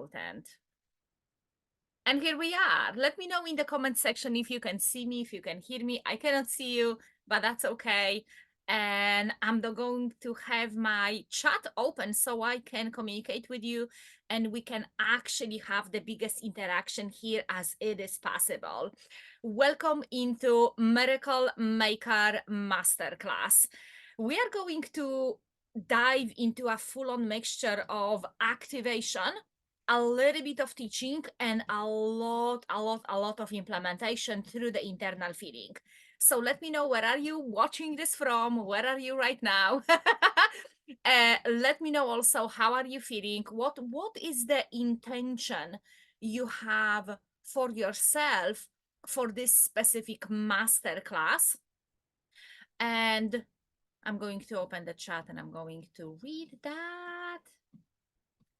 potent. And here we are. Let me know in the comment section if you can see me, if you can hear me. I cannot see you, but that's okay. And I'm going to have my chat open so I can communicate with you and we can actually have the biggest interaction here as it is possible. Welcome into Miracle Maker Masterclass. We are going to dive into a full-on mixture of activation, a little bit of teaching, and a lot of implementation through the internal feeling. So let me know, where are you watching this from? Where are you right now? Let me know also, how are you feeling? What is the intention you have for yourself for this specific master class? And I'm going to open the chat and I'm going to read that.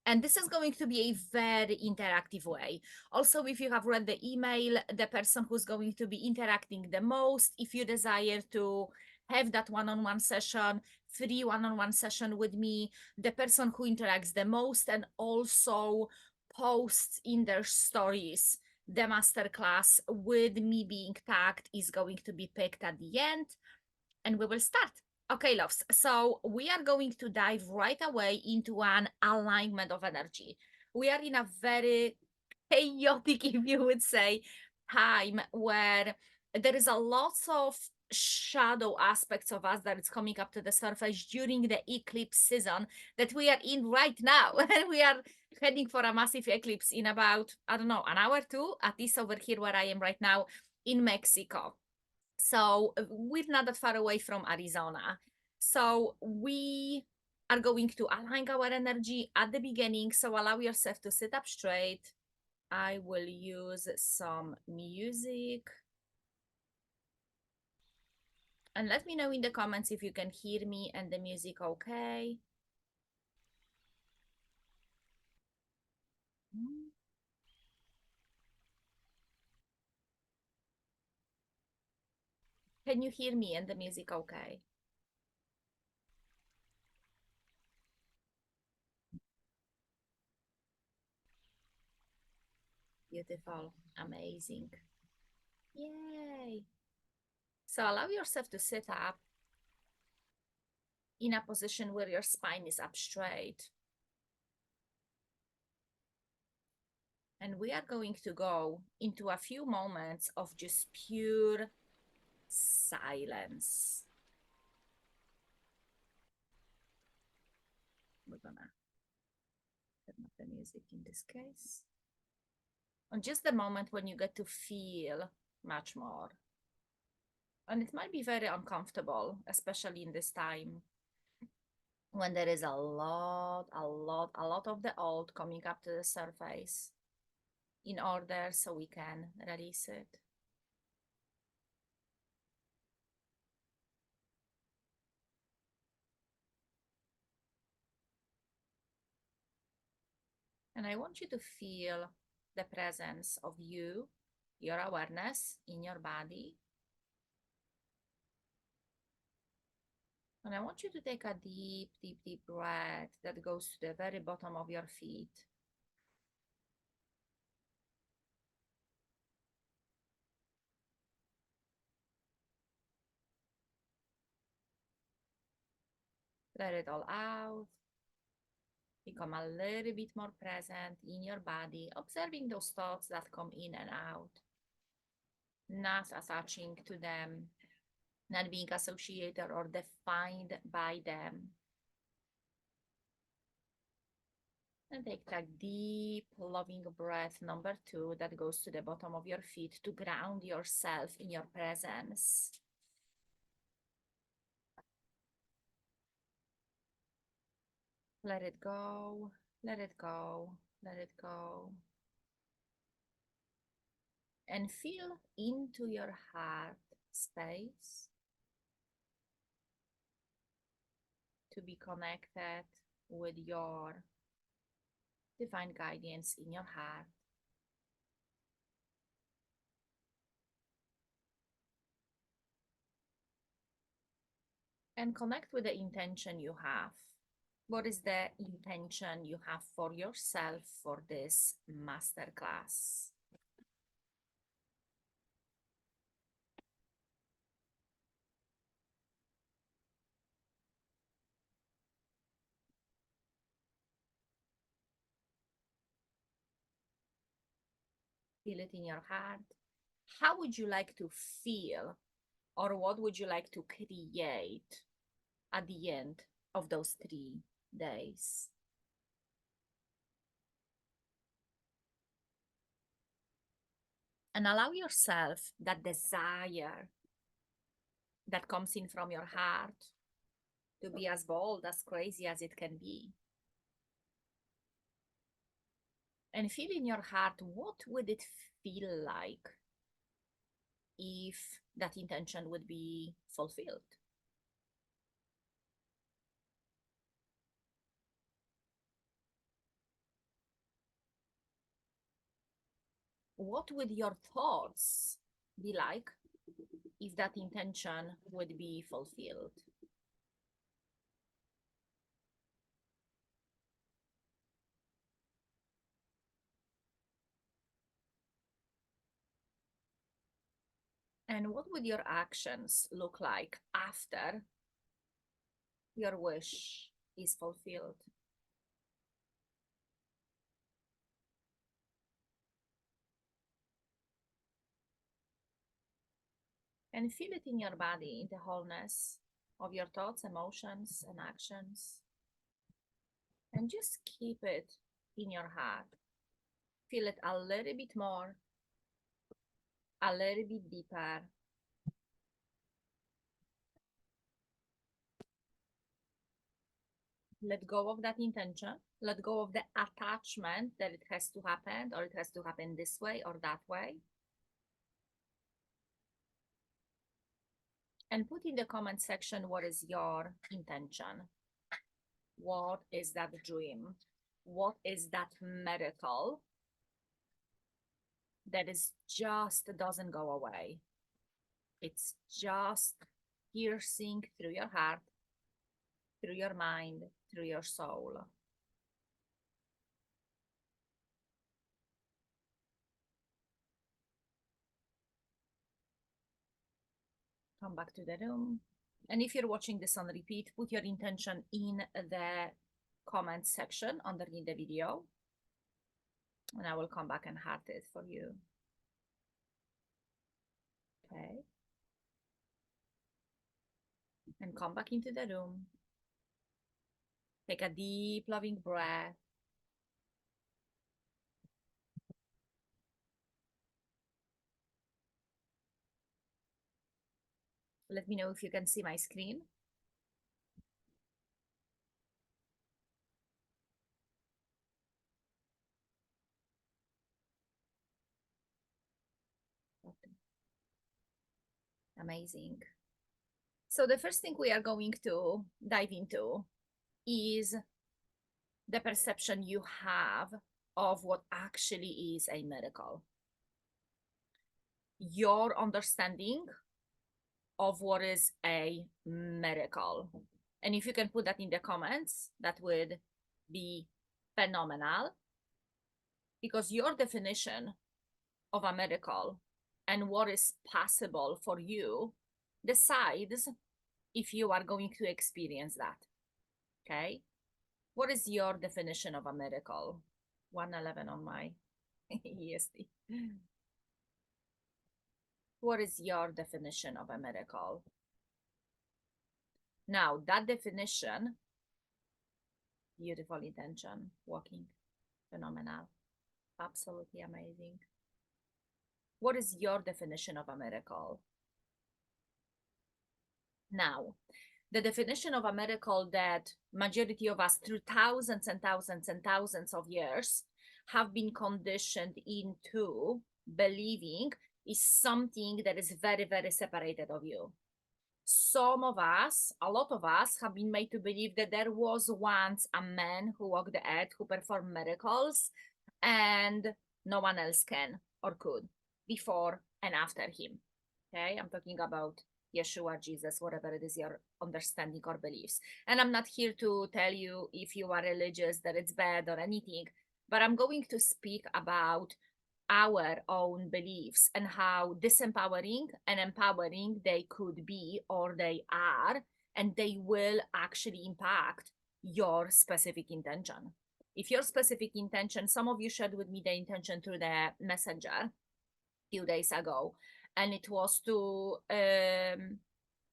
And this is going to be a very interactive way. Also, if you have read the email, the person who's going to be interacting the most, if you desire to have that one-on-one session, free one-on-one session with me, the person who interacts the most and also posts in their stories the masterclass with me being tagged is going to be picked at the end, and we will start. Okay, loves. So we are going to dive right away into an alignment of energy. We are in a very chaotic, if you would say, time where there is a lot of shadow aspects of us that is coming up to the surface during the eclipse season that we are in right now. And we are heading for a massive eclipse in about, I don't know, an hour or two, at least over here where I am right now in Mexico. So we're not that far away from Arizona. So we are going to align our energy at the beginning. So allow yourself to sit up straight. I will use some music. And let me know in the comments if you can hear me and the music okay. Can you hear me and the music okay? Beautiful, amazing. Yay. So allow yourself to sit up in a position where your spine is up straight. And we are going to go into a few moments of just pure silence. We're gonna turn up the music in this case. And just the moment when you get to feel much more. And it might be very uncomfortable, especially in this time when there is a lot of the old coming up to the surface in order so we can release it. And I want you to feel the presence of you, your awareness in your body. And I want you to take a deep breath that goes to the very bottom of your feet. Let it all out. Become a little bit more present in your body, observing those thoughts that come in and out, not attaching to them, not being associated or defined by them. And take that deep, loving breath, number 2, that goes to the bottom of your feet to ground yourself in your presence. Let it go, let it go, let it go. And feel into your heart space to be connected with your divine guidance in your heart. And connect with the intention you have What is the intention you have for yourself for this masterclass? Feel it in your heart. How would you like to feel, or what would you like to create at the end of those 3 days? And allow yourself that desire that comes in from your heart to be as bold, as crazy as it can be. And feel in your heart, what would it feel like if that intention would be fulfilled? What would your thoughts be like if that intention would be fulfilled? And what would your actions look like after your wish is fulfilled? And feel it in your body, in the wholeness of your thoughts, emotions, and actions. And just keep it in your heart. Feel it a little bit more, a little bit deeper. Let go of that intention. Let go of the attachment that it has to happen, or it has to happen this way or that way. And put in the comment section what is your intention. What is that dream? What is that miracle that is just doesn't go away? It's just piercing through your heart, through your mind, through your soul. Come back to the room. And if you're watching this on repeat, put your intention in the comment section underneath the video. And I will come back and heart it for you. Okay. And come back into the room. Take a deep, loving breath. Let me know if you can see my screen. Okay. Amazing. So the first thing we are going to dive into is the perception you have of what actually is a miracle. Your understanding of what is a miracle. And if you can put that in the comments, that would be phenomenal, because your definition of a miracle and what is possible for you decides if you are going to experience that. Okay. What is your definition of a miracle? 111 on my EST. What is your definition of a miracle? Now, that definition, beautiful intention, walking, phenomenal, absolutely amazing. What is your definition of a miracle? Now, the definition of a miracle that majority of us through thousands and thousands and thousands of years have been conditioned into believing is something that is very, very separated of you. Some of us, a lot of us, have been made to believe that there was once a man who walked the earth, who performed miracles, and no one else can or could before and after him. Okay, I'm talking about Yeshua, Jesus, whatever it is your understanding or beliefs. And I'm not here to tell you if you are religious that it's bad or anything, but I'm going to speak about our own beliefs and how disempowering and empowering they could be or they are, and they will actually impact your specific intention. If your specific intention, some of you shared with me the intention through the messenger few days ago, and it was to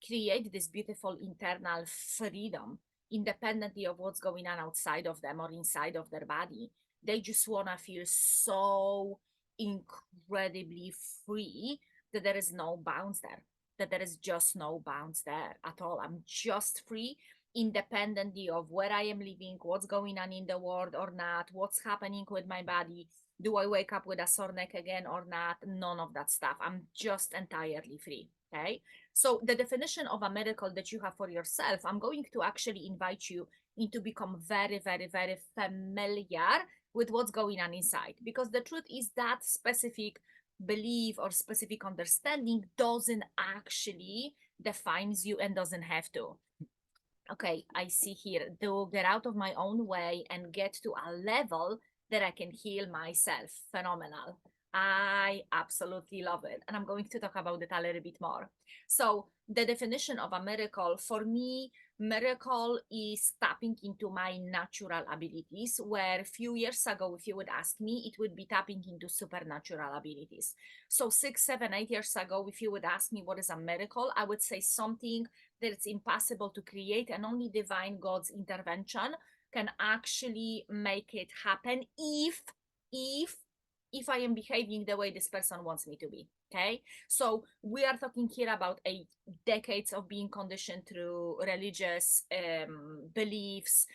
create this beautiful internal freedom independently of what's going on outside of them or inside of their body. They just want to feel so incredibly free that there is no bounds there, that there is just no bounds there at all. I'm just free independently of where I am living, what's going on in the world or not, what's happening with my body. Do I wake up with a sore neck again or not? None of that stuff. I'm just entirely free. Okay. So the definition of a miracle that you have for yourself, I'm going to actually invite you into become very, very, very familiar with what's going on inside. Because the truth is that specific belief or specific understanding doesn't actually defines you and doesn't have to. Okay, I see here, to get out of my own way and get to a level that I can heal myself. Phenomenal. I absolutely love it. And I'm going to talk about it a little bit more. So, the definition of a miracle for me, miracle is tapping into my natural abilities. Where a few years ago, if you would ask me, it would be tapping into supernatural abilities. So, 6, 7, 8 years ago, if you would ask me what is a miracle, I would say something that it's impossible to create, and only divine God's intervention can actually make it happen if if I am behaving the way this person wants me to be. Okay, so we are talking here about a decades of being conditioned through religious beliefs,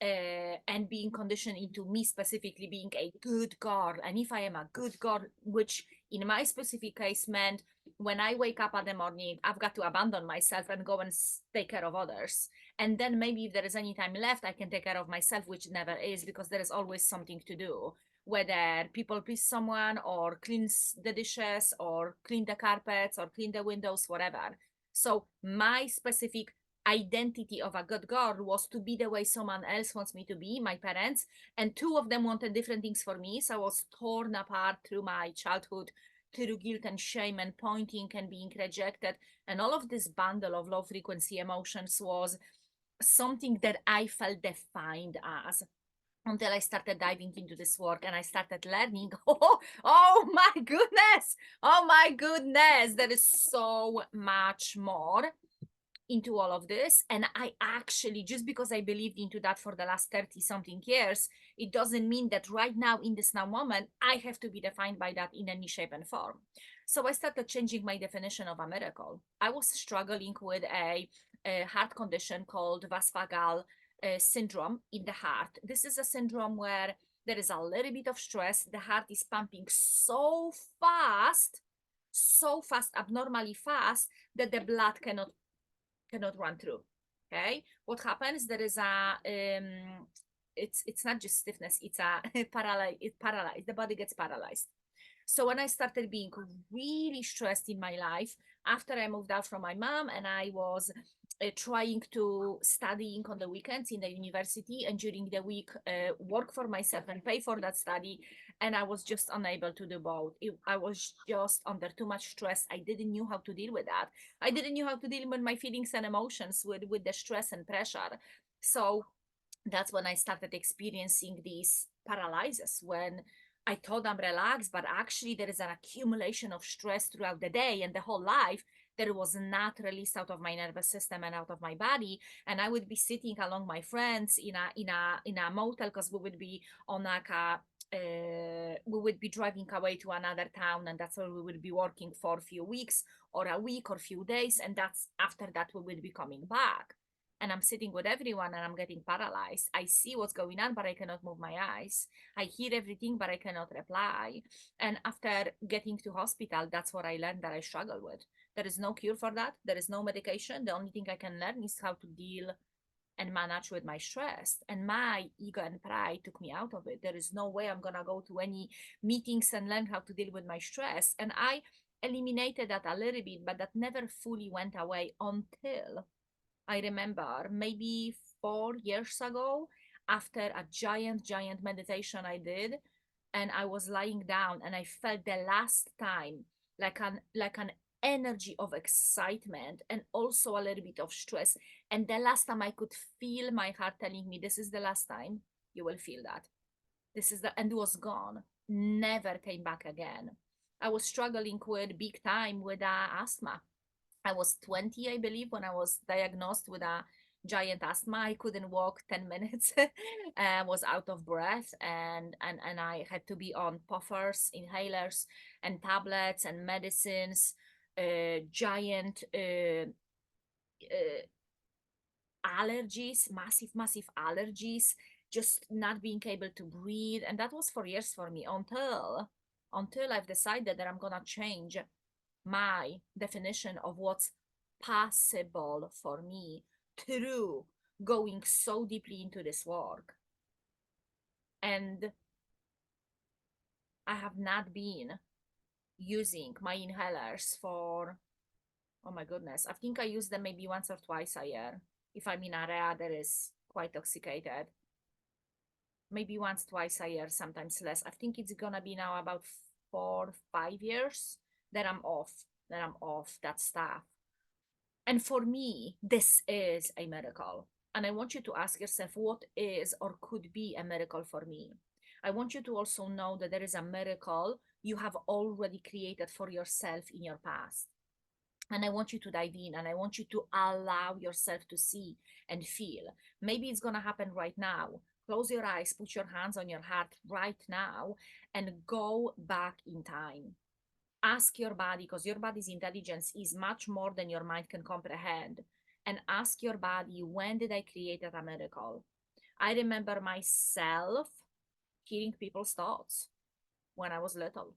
and being conditioned into me specifically being a good girl. And if I am a good girl, which in my specific case meant when I wake up in the morning, I've got to abandon myself and go and take care of others. And then maybe if there is any time left, I can take care of myself, which never is, because there is always something to do. Whether people please someone or cleans the dishes or clean the carpets or clean the windows, whatever. So my specific identity of a good girl was to be the way someone else wants me to be, my parents, and two of them wanted different things for me. So I was torn apart through my childhood, through guilt and shame and pointing and being rejected. And all of this bundle of low frequency emotions was something that I felt defined as, until I started diving into this work and I started learning. Oh my goodness. Oh my goodness. There is so much more into all of this. And I actually, just because I believed into that for the last 30 something years, it doesn't mean that right now in this now moment I have to be defined by that in any shape and form. So I started changing my definition of a miracle. I was struggling with a heart condition called vasovagal syndrome in the heart. This is a syndrome where there is a little bit of stress, the heart is pumping so fast, abnormally fast, that the blood cannot run through. Okay, what happens? There is a it's not just stiffness, it's a paralyzed. The body gets paralyzed. So when I started being really stressed in my life, after I moved out from my mom and I was trying to studying on the weekends in the university, and during the week work for myself and pay for that study, and I was just unable to do both. I was just under too much stress. I didn't know how to deal with that. I didn't know how to deal with my feelings and emotions with the stress and pressure. So that's when I started experiencing these paralysis, when I thought I'm relaxed, but actually there is an accumulation of stress throughout the day and the whole life that was not released out of my nervous system and out of my body. And I would be sitting along my friends in a motel, because we would be on like a we would be driving away to another town, and that's where we would be working for a few weeks or a week or a few days, and that's after that we will be coming back. And I'm sitting with everyone and I'm getting paralyzed. I see what's going on, but I cannot move my eyes. I hear everything, but I cannot reply. And after getting to hospital, that's what I learned that I struggle with. There is no cure for that. There is no medication. The only thing I can learn is how to deal and manage with my stress. And my ego and pride took me out of it. There is no way I'm gonna go to any meetings and learn how to deal with my stress. And I eliminated that a little bit, but that never fully went away until I remember maybe 4 years ago, after a giant meditation I did, and I was lying down and I felt the last time like an energy of excitement and also a little bit of stress. And the last time I could feel my heart telling me, this is the last time you will feel that. This is the, and was gone. Never came back again. I was struggling with big time with asthma. I was 20, I believe, when I was diagnosed with a giant asthma. I couldn't walk 10 minutes. I was out of breath, and I had to be on puffers, inhalers, and tablets and medicines, giant allergies, massive allergies, just not being able to breathe. And that was for years for me until I've decided that I'm gonna change my definition of what's possible for me through going so deeply into this work. And I have not been using my inhalers for, oh my goodness, I think I use them maybe once or twice a year. If I'm in an area that is quite toxicated, maybe once, twice a year, sometimes less. I think it's gonna be now about 4, 5 years that I'm off that stuff. And for me, this is a miracle. And I want you to ask yourself, what is or could be a miracle for me? I want you to also know that there is a miracle you have already created for yourself in your past. And I want you to dive in and I want you to allow yourself to see and feel. Maybe it's going to happen right now. Close your eyes, put your hands on your heart right now, and go back in time. Ask your body, because your body's intelligence is much more than your mind can comprehend. And ask your body, when did I create a miracle? I remember myself hearing people's thoughts when I was little.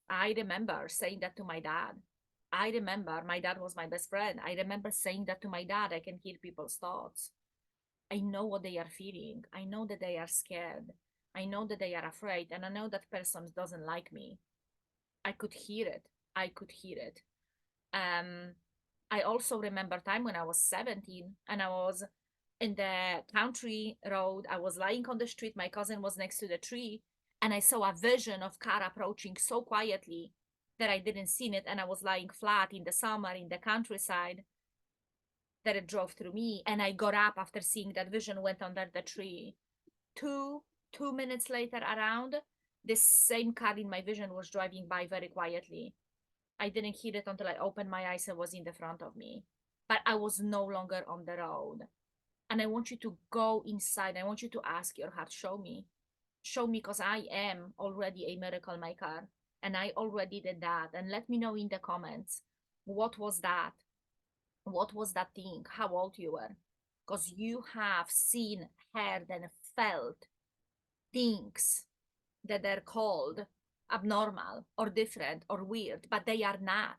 I remember saying that to my dad. I remember my dad was my best friend. I remember saying that to my dad. I can hear people's thoughts. I know what they are feeling. I know that they are scared. I know that they are afraid. And I know that person doesn't like me. I could hear it. I could hear it. Um, I also remember time when I was 17 and I was in the country road. I was lying on the street. My cousin was next to the tree, and I saw a vision of car approaching so quietly that I didn't see it. And I was lying flat in the summer in the countryside that it drove through me. And I got up after seeing that vision, went under the tree. Two minutes later, around, this same car in my vision was driving by very quietly. I didn't hear it until I opened my eyes and was in the front of me. But I was no longer on the road. And I want you to go inside. I want you to ask your heart, show me. Show me, because I am already a miracle maker. And I already did that. And let me know in the comments, what was that? What was that thing? How old you were? Because you have seen, heard, and felt things that are called abnormal or different or weird, but they are not.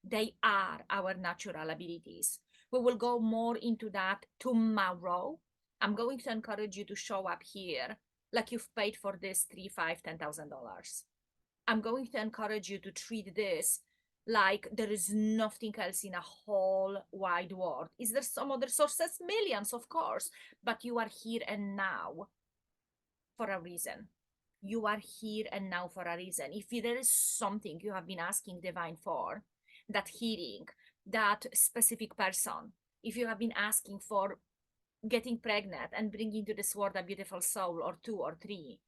They are our natural abilities. We will go more into that tomorrow. I'm going to encourage you to show up here like you've paid for this three, five, $10,000. I'm going to encourage you to treat this like there is nothing else in a whole wide world. Is there some other sources? Millions, of course, but you are here and now for a reason. You are here and now for a reason. If there is something you have been asking divine for, that healing, that specific person, if you have been asking for getting pregnant and bringing to this world a beautiful soul or two or three,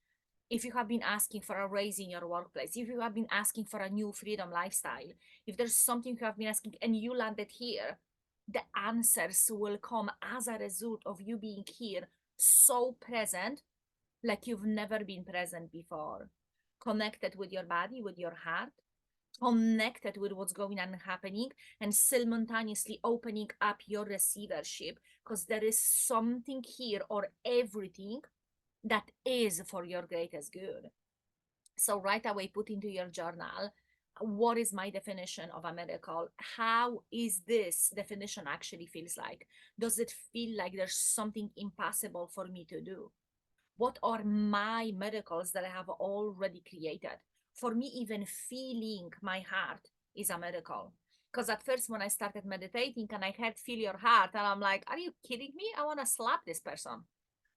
if you have been asking for a raise in your workplace, if you have been asking for a new freedom lifestyle, if there's something you have been asking and you landed here, the answers will come as a result of you being here, so present, like you've never been present before. Connected with your body, with your heart, connected with what's going on and happening, and simultaneously opening up your receivership, because there is something here or everything that is for your greatest good. So right away, put into your journal, what is my definition of a miracle? How is this definition actually feels like? Does it feel like there's something impossible for me to do? What are my miracles that I have already created? For me, even feeling my heart is a miracle. Because at first, when I started meditating and I had feel your heart, and I'm like, are you kidding me? I want to slap this person.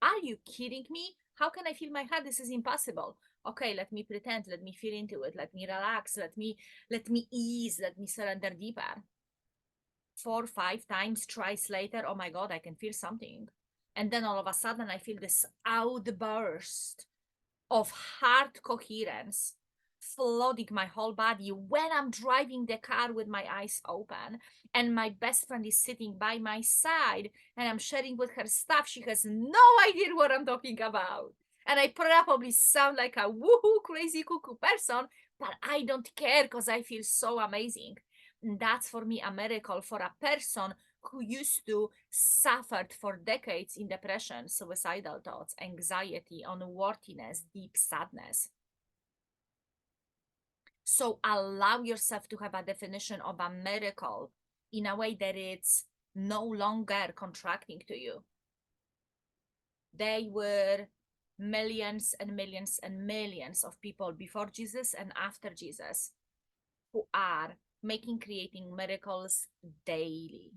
Are you kidding me? How can I feel my heart? This is impossible. Okay, let me pretend, let me feel into it, let me relax, let me ease, let me surrender deeper. 4, 5 times, twice later, oh my God, I can feel something. And then all of a sudden I feel this outburst of heart coherence flooding my whole body when I'm driving the car with my eyes open and my best friend is sitting by my side and I'm sharing with her stuff. She has no idea what I'm talking about. And I probably sound like a woohoo crazy cuckoo person, but I don't care because I feel so amazing. And that's for me a miracle for a person who used to suffered for decades in depression, suicidal thoughts, anxiety, unworthiness, deep sadness. So allow yourself to have a definition of a miracle in a way that it's no longer contracting to you. They were millions and millions and millions of people before Jesus and after Jesus who are creating miracles daily.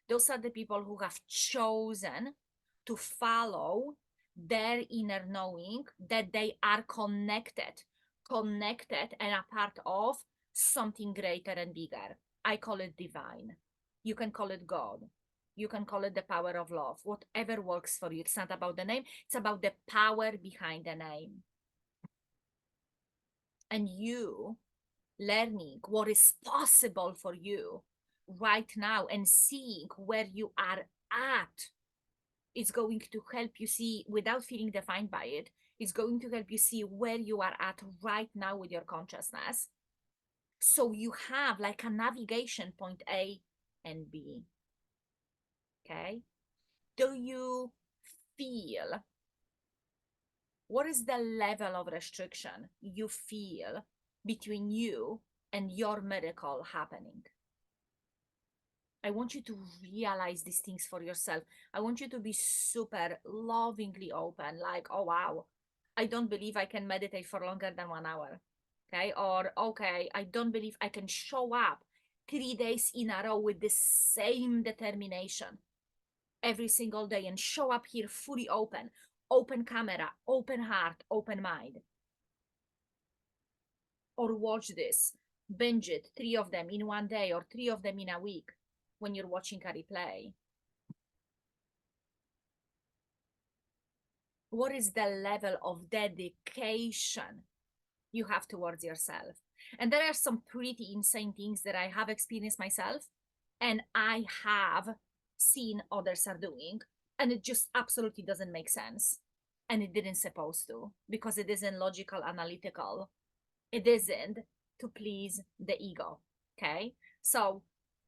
Those are the people who have chosen to follow their inner knowing that they are connected and a part of something greater and bigger. I call it divine. You can call it God. You can call it the power of love, whatever works for you. It's not about the name, it's about the power behind the name. And you learning what is possible for you right now and seeing where you are at is going to help you see without feeling defined by it. It's going to help you see where you are at right now with your consciousness. So you have like a navigation point A and B. Okay. Do you feel what is the level of restriction you feel between you and your miracle happening? I want you to realize these things for yourself. I want you to be super lovingly open, like, oh, wow, I don't believe I can meditate for longer than 1 hour. Okay. Or, okay, I don't believe I can show up 3 days in a row with the same determination every single day and show up here fully open, open camera, open heart, open mind. Or watch this, binge it, 3 of them in one day or 3 of them in a week when you're watching a replay. What is the level of dedication you have towards yourself? And there are some pretty insane things that I have experienced myself and I have seen others are doing, and it just absolutely doesn't make sense. And it didn't supposed to, because it isn't logical, analytical. It isn't to please the ego. Okay. So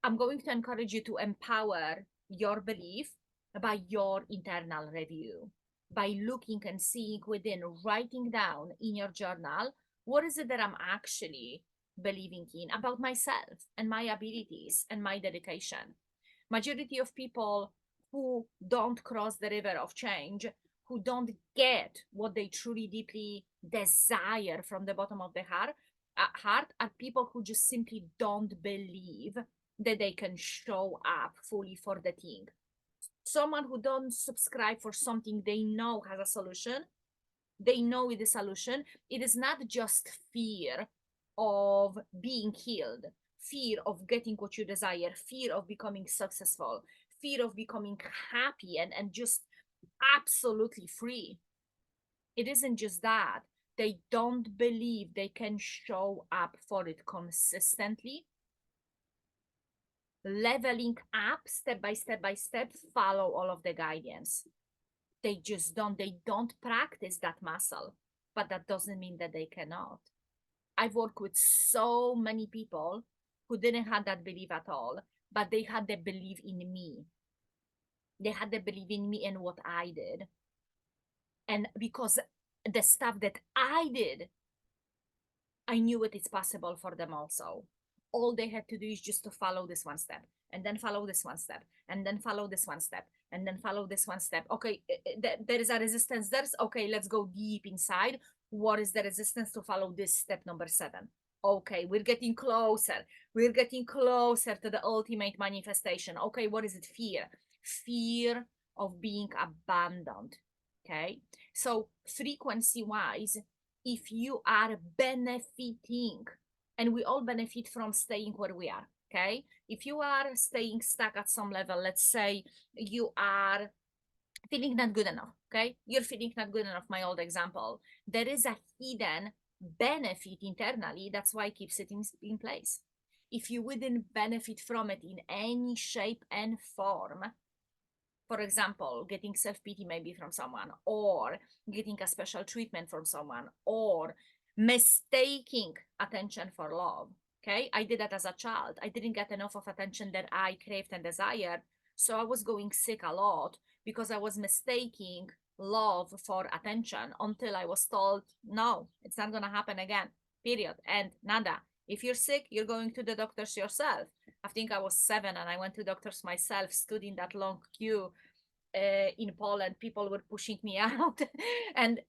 I'm going to encourage you to empower your belief by your internal review, by looking and seeing within, writing down in your journal, what is it that I'm actually believing in about myself and my abilities and my dedication. Majority of people who don't cross the river of change, who don't get what they truly deeply desire from the bottom of their heart are people who just simply don't believe that they can show up fully for the thing. Someone who don't subscribe for something they know has a solution, they know it is a solution. It is not just fear of being healed, fear of getting what you desire, fear of becoming successful, fear of becoming happy and just absolutely free. It isn't just that. They don't believe they can show up for it consistently, leveling up step by step by step, follow all of the guidance. They don't practice that muscle, but that doesn't mean that they cannot. I've worked with so many people who didn't have that belief at all, but they had the belief in me. They had the belief in me and what I did. And because the stuff that I did, I knew it is possible for them also. All they had to do is just to follow this one step, and then follow this one step, and then follow this one step, and then follow this one step. Okay, there is a resistance. There's okay, let's go deep inside. What is the resistance to follow this step number 7? Okay, we're getting closer. We're getting closer to the ultimate manifestation. Okay, what is it? Fear. Fear of being abandoned. Okay, so frequency wise, if you are benefiting, and we all benefit from staying where we are. Okay, if you are staying stuck at some level, let's say you are feeling not good enough. Okay, you're feeling not good enough, my old example, there is a hidden benefit internally. That's why I keep sitting in place. If you wouldn't benefit from it in any shape and form, for example, getting self-pity maybe from someone, or getting a special treatment from someone, or mistaking attention for love. Okay, I did that as a child. I didn't get enough of attention that I craved and desired, so I was going sick a lot because I was mistaking love for attention until I was told, no, it's not going to happen again, period, and nada. If you're sick, you're going to the doctors yourself. I think I was 7 and I went to doctors myself, stood in that long queue in Poland. People were pushing me out. And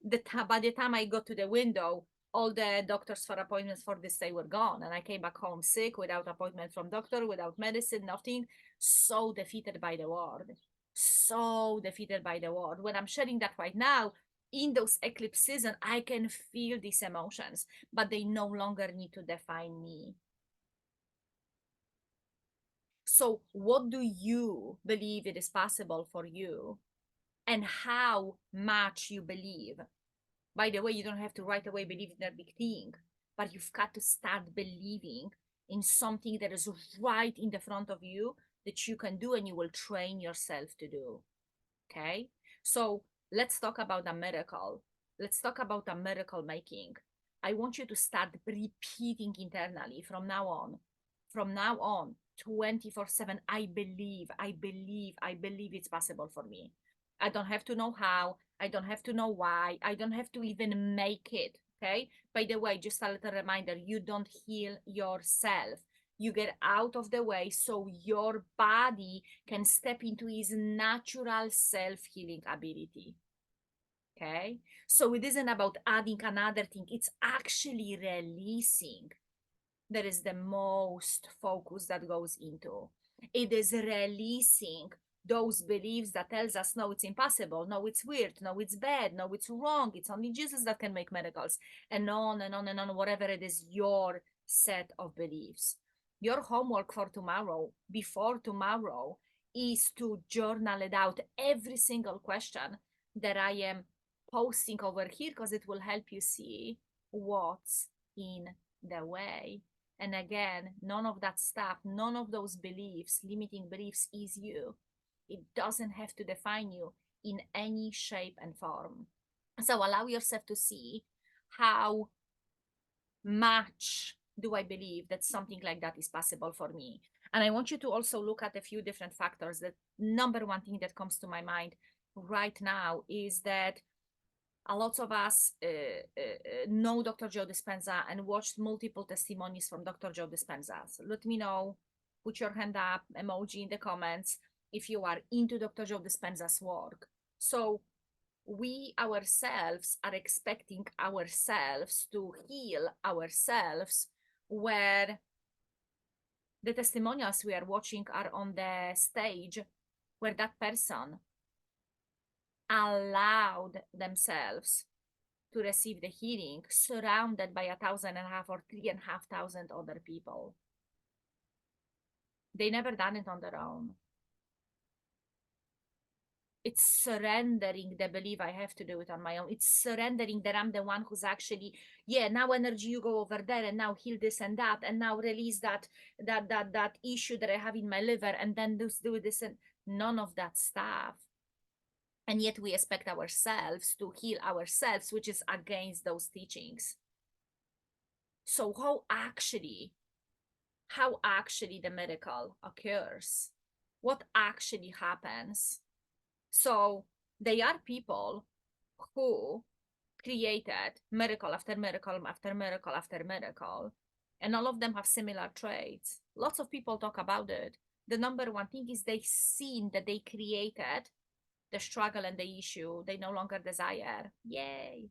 by the time I got to the window, all the doctors for appointments for this day were gone. And I came back home sick, without appointment from doctor, without medicine, nothing. So defeated by the world. So defeated by the world. When I'm sharing that right now, in those eclipse season, I can feel these emotions, but they no longer need to define me. So, what do you believe it is possible for you, and how much you believe? By the way, you don't have to right away believe in a big thing, but you've got to start believing in something that is right in the front of you that you can do and you will train yourself to do. Okay, so let's talk about a miracle. Let's talk about a miracle making. I want you to start repeating internally from now on. From now on, 24/7, I believe, I believe, I believe it's possible for me. I don't have to know how, I don't have to know why, I don't have to even make it. Okay, by the way, just a little reminder, you don't heal yourself. You get out of the way so your body can step into his natural self-healing ability. Okay, so it isn't about adding another thing, it's actually releasing. That is the most focus that goes into it. Is releasing those beliefs that tells us, no, it's impossible, no, it's weird, no, it's bad, no, it's wrong, it's only Jesus that can make miracles, and on and on and on, whatever it is, your set of beliefs. Your homework for tomorrow, before tomorrow, is to journal it out, every single question that I am posting over here, because it will help you see what's in the way. And again, none of that stuff, none of those beliefs, limiting beliefs, is you. It doesn't have to define you in any shape and form. So allow yourself to see how much do I believe that something like that is possible for me. And I want you to also look at a few different factors. The number one thing that comes to my mind right now is that a lot of us know Dr. Joe Dispenza and watched multiple testimonies from Dr. Joe Dispenza. So let me know, put your hand up, emoji in the comments, if you are into Dr. Joe Dispenza's work. So we ourselves are expecting ourselves to heal ourselves, where the testimonials we are watching are on the stage where that person allowed themselves to receive the healing, surrounded by 1,500 or 3,500 other people. They never done it on their own. It's surrendering the belief I have to do it on my own. It's surrendering that I'm the one who's actually, yeah, now energy, you go over there and now heal this and that, and now release that issue that I have in my liver, and then do this, and none of that stuff. And yet we expect ourselves to heal ourselves, which is against those teachings. So how actually the miracle occurs? What actually happens? So they are people who created miracle after miracle after miracle after miracle, and all of them have similar traits. Lots of people talk about it. The number one thing is they've seen that they created the struggle and the issue they no longer desire. Yay.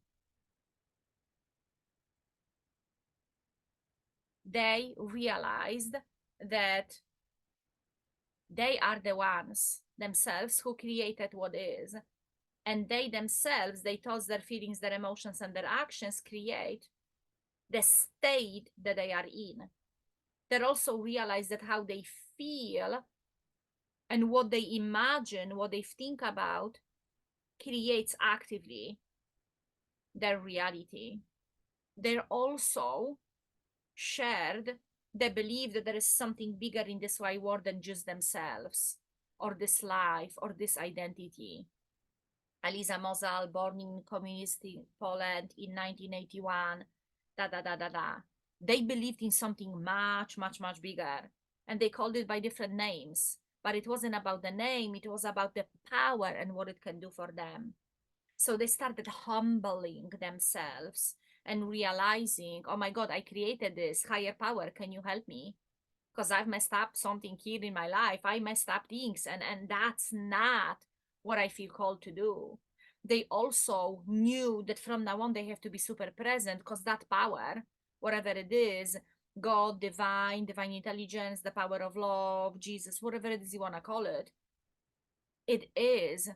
they realized that they are the ones themselves who created what is. And they themselves, they thoughts, their feelings, their emotions, and their actions create the state that they are in. They also realize that how they feel and what they imagine, what they think about, creates actively their reality. They're also shared the belief that there is something bigger in this wide world than just themselves, or this life, or this identity. Eliza Mozal, born in communist Poland in 1981, da da da da da. They believed in something much, much, much bigger, and they called it by different names. But it wasn't about the name, it was about the power and what it can do for them. So they started humbling themselves and realizing, oh my God, I created this higher power. Can you help me? Because I've messed up something here in my life. I messed up things, and that's not what I feel called to do. They also knew that from now on they have to be super present because that power, whatever it is, God, divine intelligence, the power of love, Jesus, whatever it is you want to call it, it is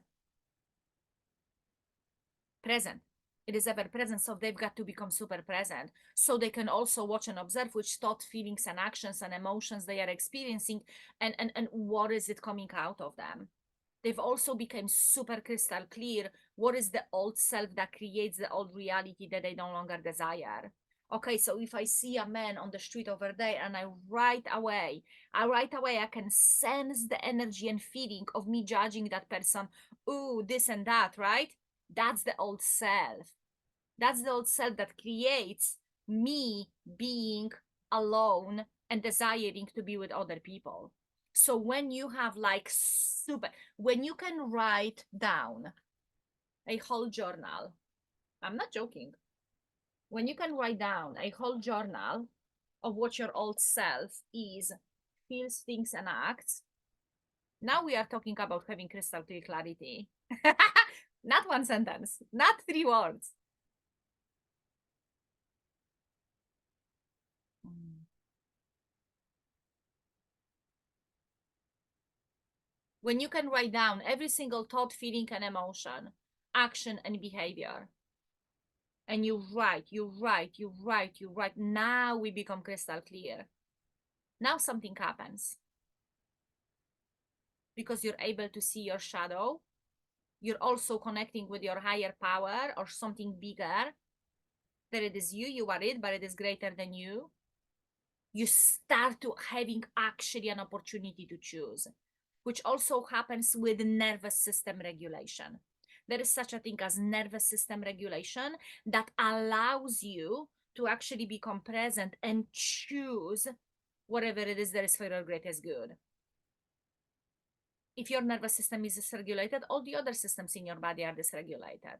present. It is ever present, so they've got to become super present so they can also watch and observe which thought, feelings, and actions and emotions they are experiencing, and what is it coming out of them. They've also become super crystal clear what is the old self that creates the old reality that they no longer desire. Okay, so if I see a man on the street over there and I can sense the energy and feeling of me judging that person, ooh, this and that, right? That's the old self. That's the old self that creates me being alone and desiring to be with other people. So when you have like when you can write down a whole journal, I'm not joking, when you can write down a whole journal of what your old self is, feels, thinks, and acts, now we are talking about having crystal clear clarity. Not one sentence, not 3 words. When you can write down every single thought, feeling, and emotion, action, and behavior, and you write, now we become crystal clear. Now something happens because you're able to see your shadow. You're also connecting with your higher power or something bigger. That it is you, you are it, but it is greater than you. You start to having actually an opportunity to choose, which also happens with nervous system regulation. There is such a thing as nervous system regulation that allows you to actually become present and choose whatever it is that is for your greatest good. If your nervous system is dysregulated, all the other systems in your body are dysregulated.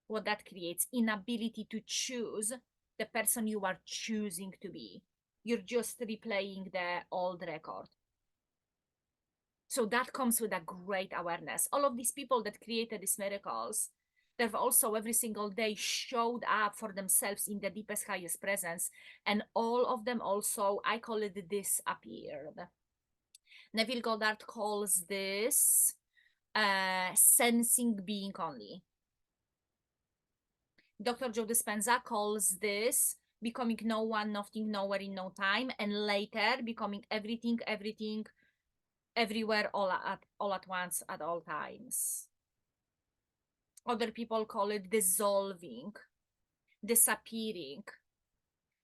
What that creates inability to choose the person you are choosing to be. You're just replaying the old record. So that comes with a great awareness. All of these people that created these miracles, they've also every single day showed up for themselves in the deepest, highest presence. And all of them also, I call it disappeared. Neville Goddard calls this sensing being only. Dr. Joe Dispenza calls this becoming no one, nothing, nowhere in no time, and later becoming everything, everywhere, all at once, at all times. Other people call it dissolving, disappearing,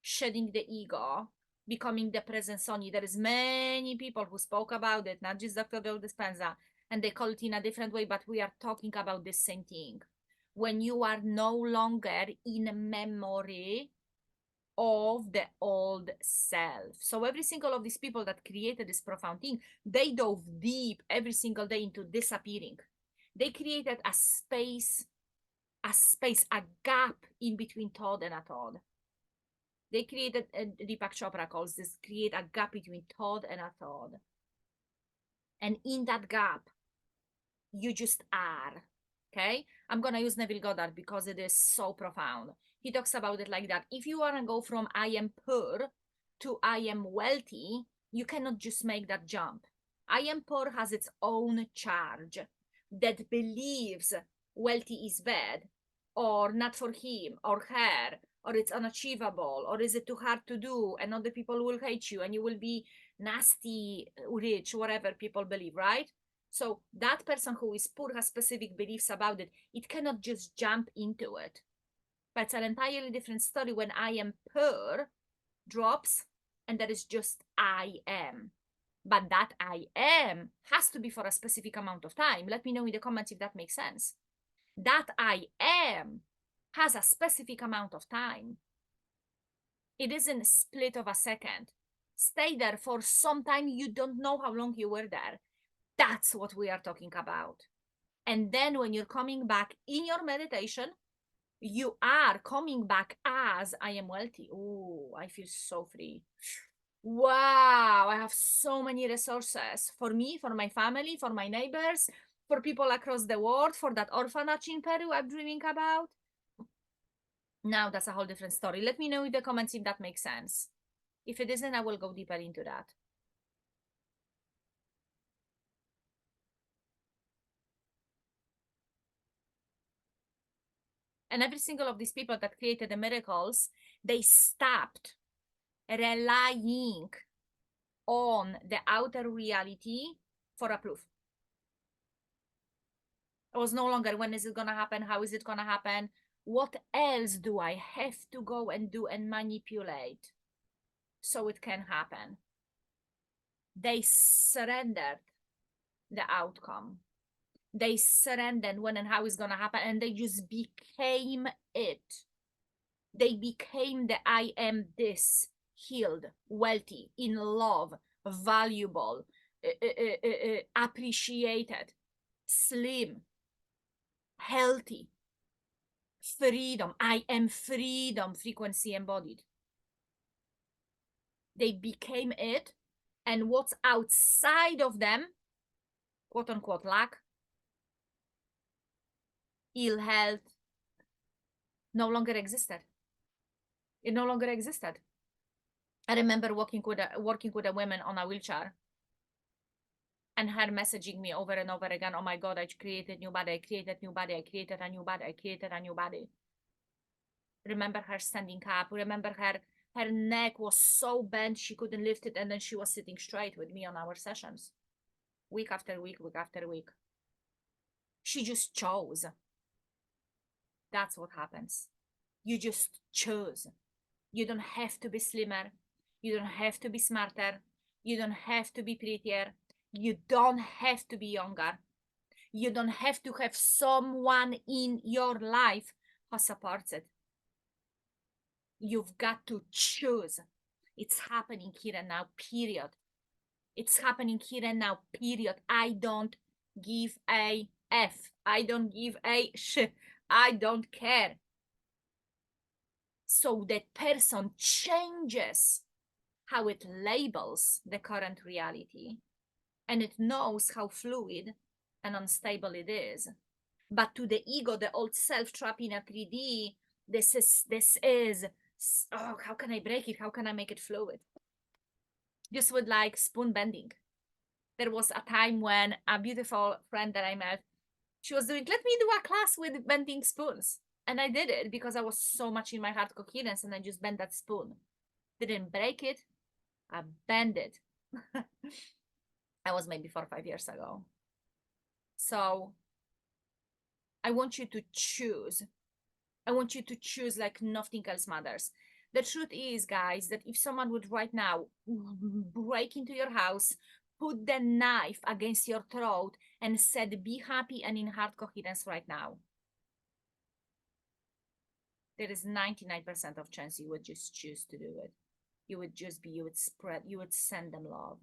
shedding the ego, becoming the presence only. There is many people who spoke about it, not just Dr. Joe Dispenza, and they call it in a different way, but we are talking about the same thing. When you are no longer in memory of the old self. So every single of these people that created this profound thing, they dove deep every single day into disappearing. They created a space, a gap in between thought and a thought. They created, Deepak Chopra calls this, create a gap between thought and a thought. And in that gap, you just are. Okay? I'm going to use Neville Goddard because it is so profound. He talks about it like that. If you want to go from I am poor to I am wealthy, you cannot just make that jump. I am poor has its own charge that believes wealthy is bad or not for him or her, or it's unachievable, or is it too hard to do and other people will hate you and you will be nasty, rich, whatever people believe, right? So that person who is poor has specific beliefs about it. It cannot just jump into it. But it's an entirely different story when I am poor drops and that is just I am. But that I am has to be for a specific amount of time. Let me know in the comments if that makes sense. That I am has a specific amount of time. It isn't a split of a second. Stay there for some time. You don't know how long you were there. That's what we are talking about. And then when you're coming back in your meditation, you are coming back as I am wealthy. Oh, I feel so free. Wow, I have so many resources for me, for my family, for my neighbors, for people across the world, for that orphanage in Peru I'm dreaming about. Now that's a whole different story. Let me know in the comments if that makes sense. If it isn't, I will go deeper into that. And every single of these people that created the miracles, they stopped relying on the outer reality for a proof. It was no longer when is it going to happen? How is it going to happen? What else do I have to go and do and manipulate so it can happen? They surrendered the outcome. They surrendered when and how it's going to happen, and they just became it. They became the I am this, healed, wealthy, in love, valuable, appreciated, slim, healthy, freedom. I am freedom, frequency embodied. They became it, and what's outside of them, quote unquote, lack, ill health, no longer existed. It no longer existed. I remember working with a woman on a wheelchair and her messaging me over and over again, oh my God, I created new body, I created new body, I created a new body, I created a new body. Remember her standing up, remember her neck was so bent she couldn't lift it, and then she was sitting straight with me on our sessions. Week after week, week after week. She just chose. That's what happens. You just chose. You don't have to be slimmer. You don't have to be smarter. You don't have to be prettier. You don't have to be younger. You don't have to have someone in your life who supports it. You've got to choose. It's happening here and now, period. It's happening here and now, period. I don't give a F. I don't give a sh. I don't care. So that person changes how it labels the current reality, and it knows how fluid and unstable it is. But to the ego, the old self trapped in a 3D, this is, oh, how can I break it? How can I make it fluid? Just with like spoon bending. There was a time when a beautiful friend that I met, she was doing, let me do a class with bending spoons. And I did it because I was so much in my heart coherence, and I just bent that spoon. Didn't break it, I bent it. That was maybe 4 or 5 years ago. So I want you to choose. I want you to choose like nothing else matters. The truth is, guys, that if someone would right now break into your house, put the knife against your throat and said, be happy and in heart coherence right now, there is 99% of chance you would just choose to do it. You would just be, you would spread, you would send them love.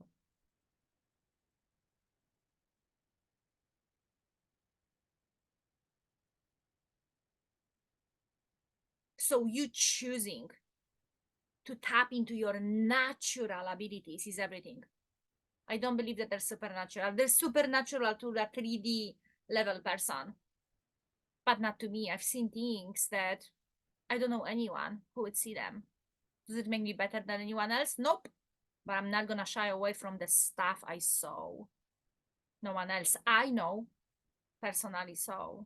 So you choosing to tap into your natural abilities is everything. I don't believe that they're supernatural. They're supernatural to a 3D level person, but not to me. I've seen things that I don't know anyone who would see them. Does it make me better than anyone else? Nope. But I'm not gonna shy away from the stuff I saw. No one else I know personally saw.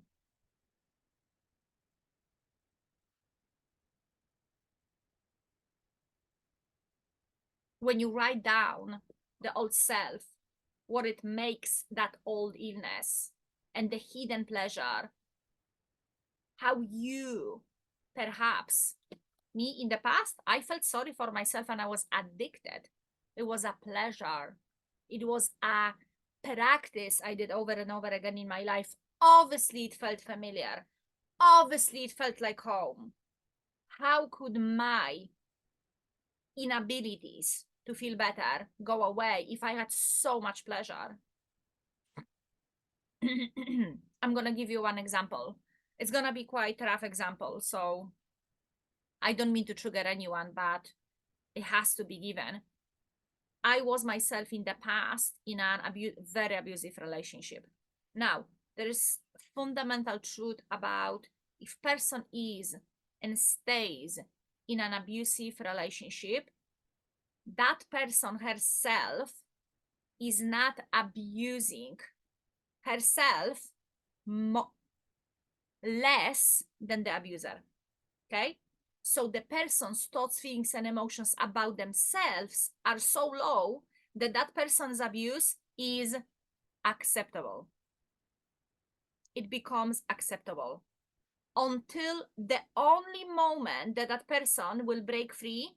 When you write down the old self, what it makes that old illness and the hidden pleasure, how you perhaps, me in the past, I felt sorry for myself and I was addicted. It was a pleasure. It was a practice I did over and over again in my life. Obviously, it felt familiar. Obviously, it felt like home. How could my inabilities to feel better go away if I had so much pleasure? I'm gonna give you one example. It's gonna be quite a rough example, so I don't mean to trigger anyone, but it has to be given. I was myself in the past in an very abusive relationship. Now, there is fundamental truth about if person is and stays in an abusive relationship, that person herself is not abusing herself less than the abuser. Okay? So the person's thoughts, feelings, and emotions about themselves are so low that that person's abuse is acceptable. It becomes acceptable until the only moment that that person will break free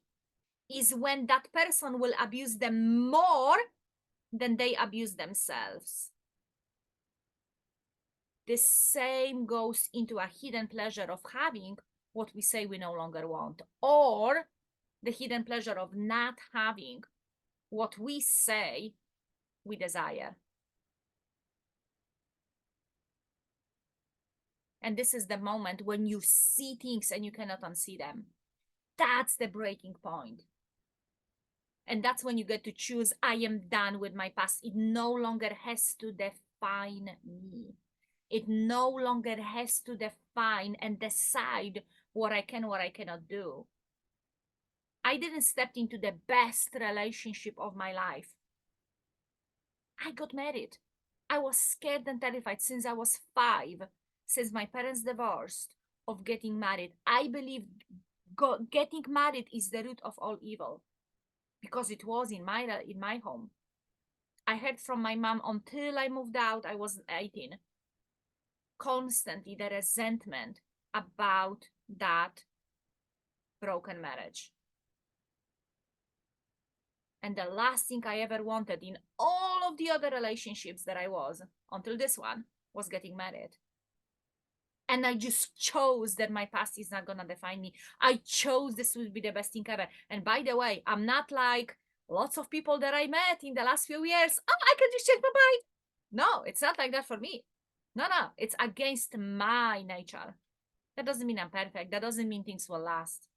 is when that person will abuse them more than they abuse themselves. The same goes into a hidden pleasure of having what we say we no longer want, or the hidden pleasure of not having what we say we desire. And this is the moment when you see things and you cannot unsee them. That's the breaking point. And that's when you get to choose, I am done with my past. It no longer has to define me. It no longer has to define and decide what I can, what I cannot do. I didn't step into the best relationship of my life. I got married. I was scared and terrified since I was 5, since my parents divorced, of getting married. I believe getting married is the root of all evil because it was in my home. I heard from my mom until I moved out, I was 18, constantly the resentment about that broken marriage. And the last thing I ever wanted in all of the other relationships that I was, until this one, was getting married. And I just chose that my past is not going to define me. I chose this would be the best thing ever. And by the way, I'm not like lots of people that I met in the last few years. Oh, I can just change my mind. No, it's not like that for me. No, it's against my nature. That doesn't mean I'm perfect. That doesn't mean things will last.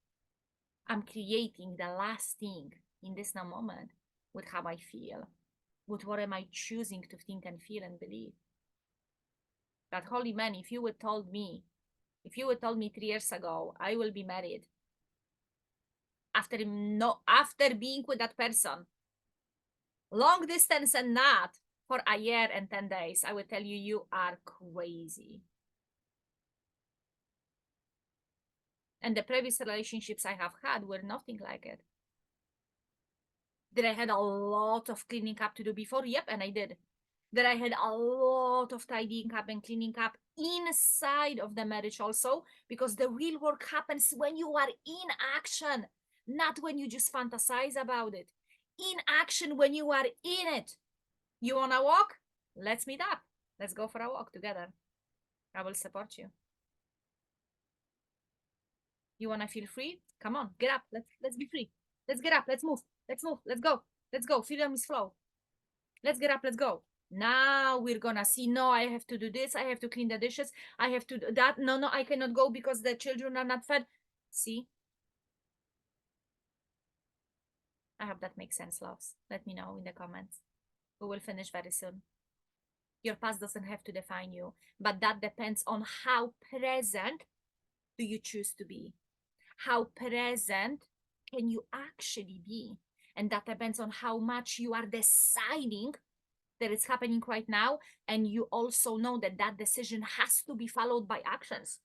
I'm creating the last thing in this now moment with how I feel, with what am I choosing to think and feel and believe. That holy man, if you would told me 3 years ago I will be married after being with that person long distance and not for a year and 10 days, I would tell you, you are crazy. And the previous relationships I have had were nothing like it. Did I had a lot of cleaning up to do before? Yep, and I did. That I had a lot of tidying up and cleaning up inside of the marriage also, because the real work happens when you are in action, not when you just fantasize about it. In action when you are in it. You want to walk? Let's meet up. Let's go for a walk together. I will support you. You want to feel free? Come on, get up. Let's be free. Let's get up. Let's move. Let's move. Let's go. Let's go. Freedom is flow. Let's get up. Let's go. Now we're gonna see. No, I have to do this. I have to clean the dishes. I have to do that. No, I cannot go because the children are not fed. See? I hope that makes sense, loves. Let me know in the comments. We will finish very soon. Your past doesn't have to define you, but that depends on how present do you choose to be. How present can you actually be? And that depends on how much you are deciding that it's happening right now. And you also know that that decision has to be followed by actions.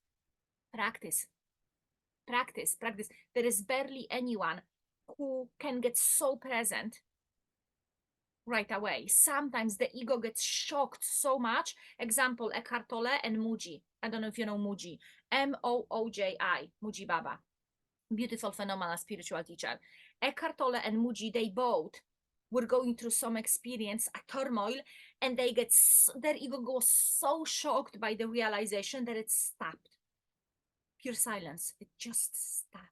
Practice, practice, practice. There is barely anyone who can get so present right away. Sometimes the ego gets shocked so much. Example, Eckhart Tolle and Mooji. I don't know if you know Mooji. Mooji, Mooji Baba. Beautiful, phenomenal spiritual teacher. Eckhart Tolle and Mooji, they both were going through some experience, a turmoil, and their ego goes so shocked by the realization that it stopped. Pure silence. It just stopped.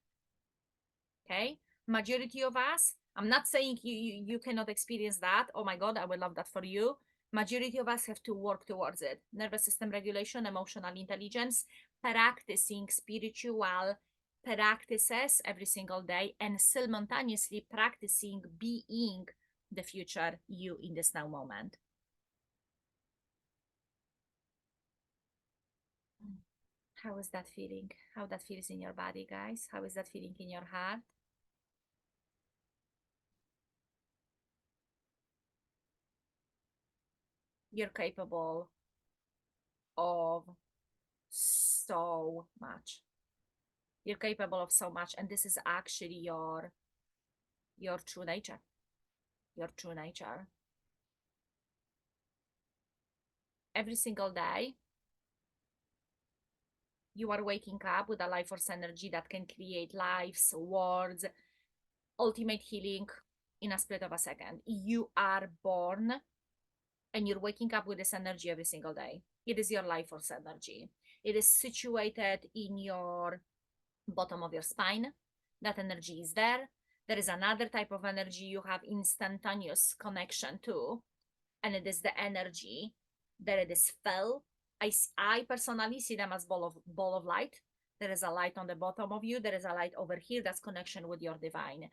Okay, majority of us, I'm not saying you cannot experience that. Oh my god, I would love that for you. Majority of us have to work towards it. Nervous system regulation, emotional intelligence, practicing spiritual practices every single day, and simultaneously practicing being the future you in this now moment. How is that feeling? How that feels in your body, guys? How is that feeling in your heart? You're capable of so much. You're capable of so much, and this is actually your true nature. Your true nature. Every single day, you are waking up with a life force energy that can create lives, words, ultimate healing in a split of a second. You are born and you're waking up with this energy every single day. It is your life force energy. It is situated in your bottom of your spine. That energy is there. There is another type of energy you have instantaneous connection to, and it is the energy that it is felt. I personally see them as ball of light. There is a light on the bottom of you. There is a light over here. That's connection with your divine.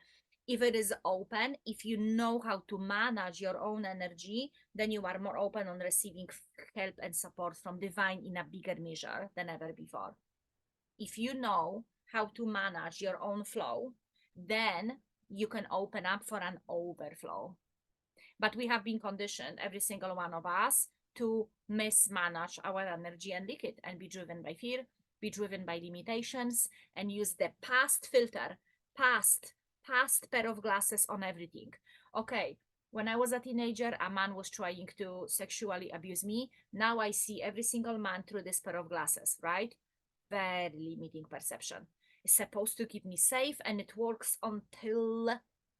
If it is open, if you know how to manage your own energy, then you are more open on receiving help and support from divine in a bigger measure than ever before. If you know how to manage your own flow, then you can open up for an overflow. But we have been conditioned, every single one of us, to mismanage our energy and leak it and be driven by fear, be driven by limitations, and use the past filter, past pair of glasses on everything. Okay, when I was a teenager, a man was trying to sexually abuse me. Now I see every single man through this pair of glasses, right? Very limiting perception. It's supposed to keep me safe, and it works until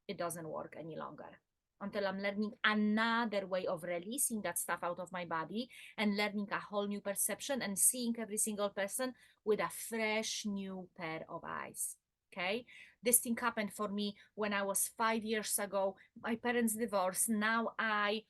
it doesn't work any longer. Until I'm learning another way of releasing that stuff out of my body and learning a whole new perception and seeing every single person with a fresh new pair of eyes. Okay, this thing happened for me when I was 5 years ago. My parents divorced. Now I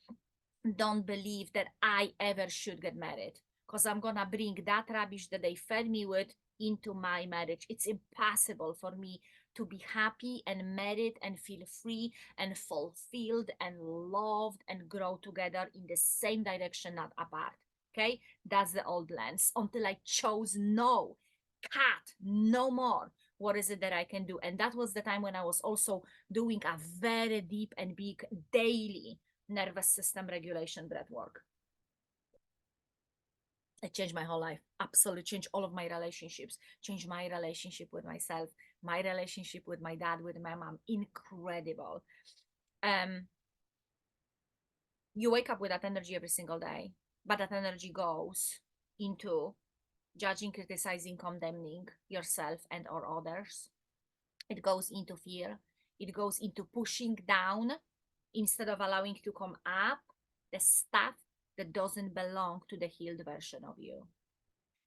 don't believe that I ever should get married because I'm gonna bring that rubbish that they fed me with into my marriage. It's impossible for me to be happy and married and feel free and fulfilled and loved and grow together in the same direction, not apart. Okay, that's the old lens. Until I chose no, cut, no more. What is it that I can do? And that was the time when I was also doing a very deep and big daily nervous system regulation breath work. It changed my whole life. Absolutely changed all of my relationships. Changed my relationship with myself, my relationship with my dad, with my mom. Incredible. Um, you wake up with that energy every single day, but that energy goes into judging, criticizing, condemning yourself and or others. It goes into fear. It goes into pushing down instead of allowing to come up the stuff that doesn't belong to the healed version of you.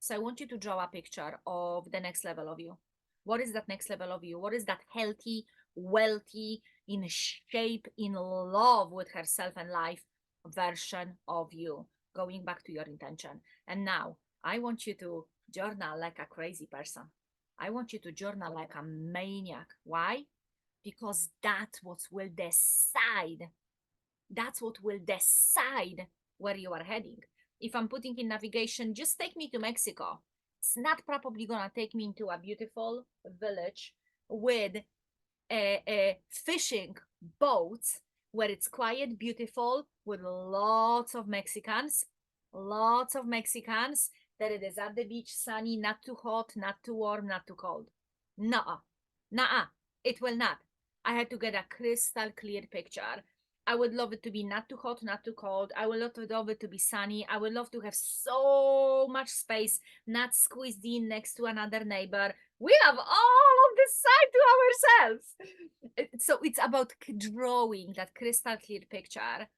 So I want you to draw a picture of the next level of you. What is that next level of you? What is that healthy, wealthy, in shape, in love with herself and life version of you? Going back to your intention. And now I want you to journal like a crazy person. I want you to journal like a maniac. Why? Because that's what will decide. That's what will decide where you are heading. If I'm putting in navigation, just take me to Mexico. It's not probably gonna take me into a beautiful village with a fishing boats where it's quiet, beautiful, with lots of Mexicans, that it is at the beach, sunny, not too hot, not too warm, not too cold. Nuh-uh. Nuh-uh. It will not. I had to get a crystal clear picture. I would love it to be not too hot, not too cold. I would love it to be sunny. I would love to have so much space, not squeezed in next to another neighbor. We have all of this side to ourselves. So it's about drawing that crystal clear picture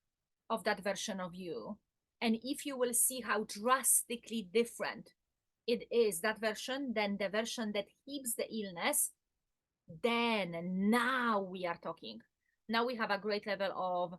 of that version of you. And if you will see how drastically different it is, that version, than the version that heals the illness, then now we are talking. Now we have a great level of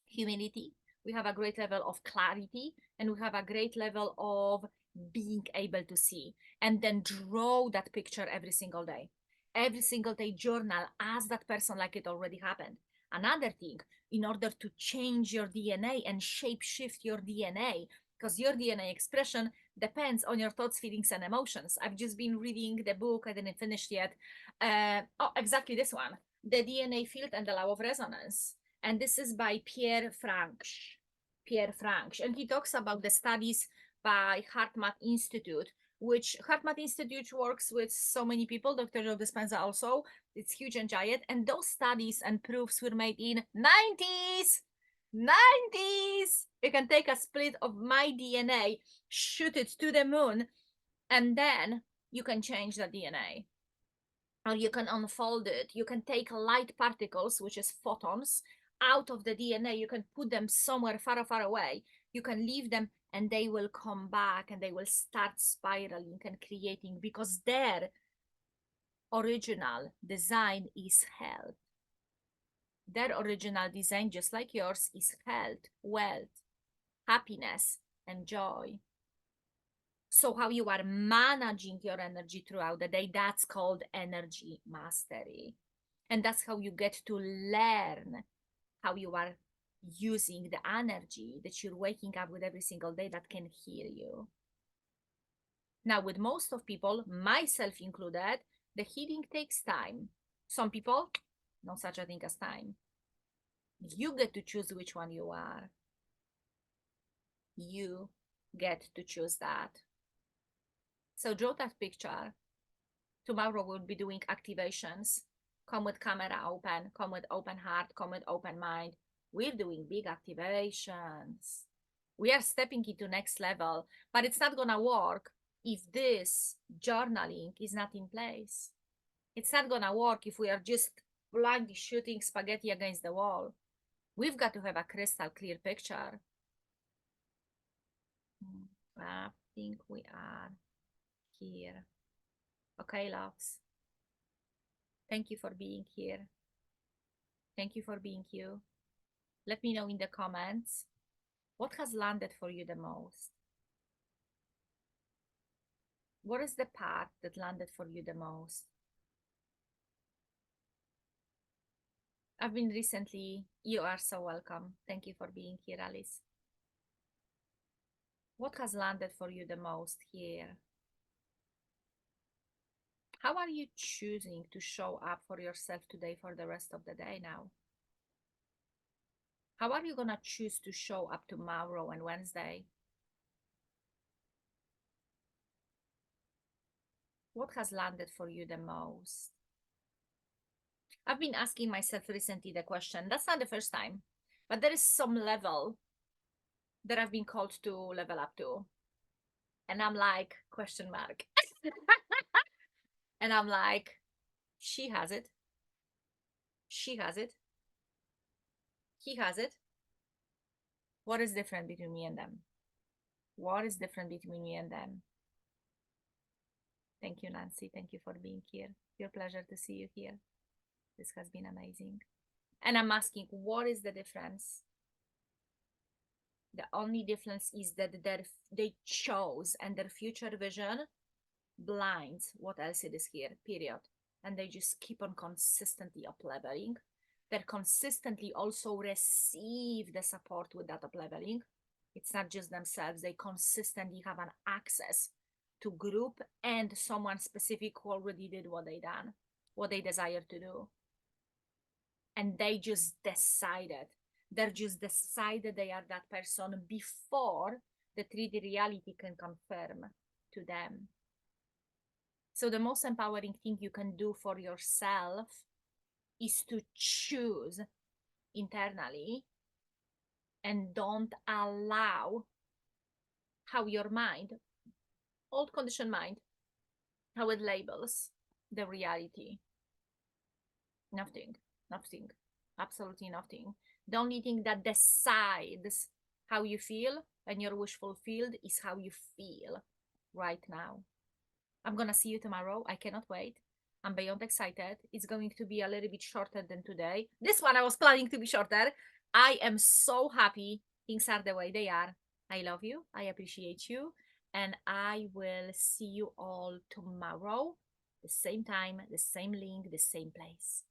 humility, we have a great level of clarity, and we have a great level of being able to see and then draw that picture every single day. Every single day, journal, ask that person like it already happened. Another thing, in order to change your DNA and shape shift your DNA, because your DNA expression depends on your thoughts, feelings, and emotions. I've just been reading the book, I didn't finish yet. Oh, exactly this one, The DNA Field and the Law of Resonance. And this is by Pierre Franch. Pierre Franch. And he talks about the studies by HeartMath Institute, which HeartMath Institute works with so many people, Dr. Joe Dispenza also. It's huge and giant. And those studies and proofs were made in 90s. 90s. You can take a split of my DNA, shoot it to the moon, and then you can change the DNA. Or you can unfold it. You can take light particles, which is photons, out of the DNA. You can put them somewhere far, far away. You can leave them and they will come back and they will start spiraling and creating, because their original design is health. Their original design, just like yours, is health, wealth, happiness, and joy. So how you are managing your energy throughout the day, that's called energy mastery. And that's how you get to learn how you are using the energy that you're waking up with every single day that can heal you. Now, with most of people, myself included, the healing takes time. Some people, no such a thing as time. You get to choose which one you are. You get to choose that. So draw that picture. Tomorrow we'll be doing activations. Come with camera open, come with open heart, come with open mind. We're doing big activations. We are stepping into next level, but it's not gonna work if this journaling is not in place. It's not gonna work if we are just blindly shooting spaghetti against the wall. We've got to have a crystal clear picture. I think we are here. Okay, loves. Thank you for being here. Thank you for being you. Let me know in the comments what has landed for you the most. What is the path that landed for you the most? I've been recently, you are so welcome. Thank you for being here, Alice. What has landed for you the most here? How are you choosing to show up for yourself today for the rest of the day now? How are you going to choose to show up tomorrow and Wednesday? What has landed for you the most? I've been asking myself recently the question. That's not the first time, but there is some level that I've been called to level up to. And I'm like, question mark. And I'm like, she has it. She has it. He has it. What is different between me and them? What is different between me and them? Thank you, Nancy. Thank you for being here. Your pleasure to see you here. This has been amazing. And I'm asking, what is the difference? The only difference is that they chose, and their future vision blinds what else it is here, period. And they just keep on consistently up leveling. They consistently also receive the support with that up leveling. It's not just themselves, they consistently have an access to group and someone specific who already did what they desire to do. And they just decided. They just decided they are that person before the 3D reality can confirm to them. So the most empowering thing you can do for yourself is to choose internally and don't allow how your mind, old conditioned mind, how it labels the reality. Nothing, nothing, absolutely nothing. The only thing that decides how you feel and your wish fulfilled is how you feel right now. I'm gonna see you tomorrow. I cannot wait. I'm beyond excited. It's going to be a little bit shorter than today. This one I was planning to be shorter. I am so happy things are the way they are. I love you. I appreciate you. And I will see you all tomorrow, the same time, the same link, the same place.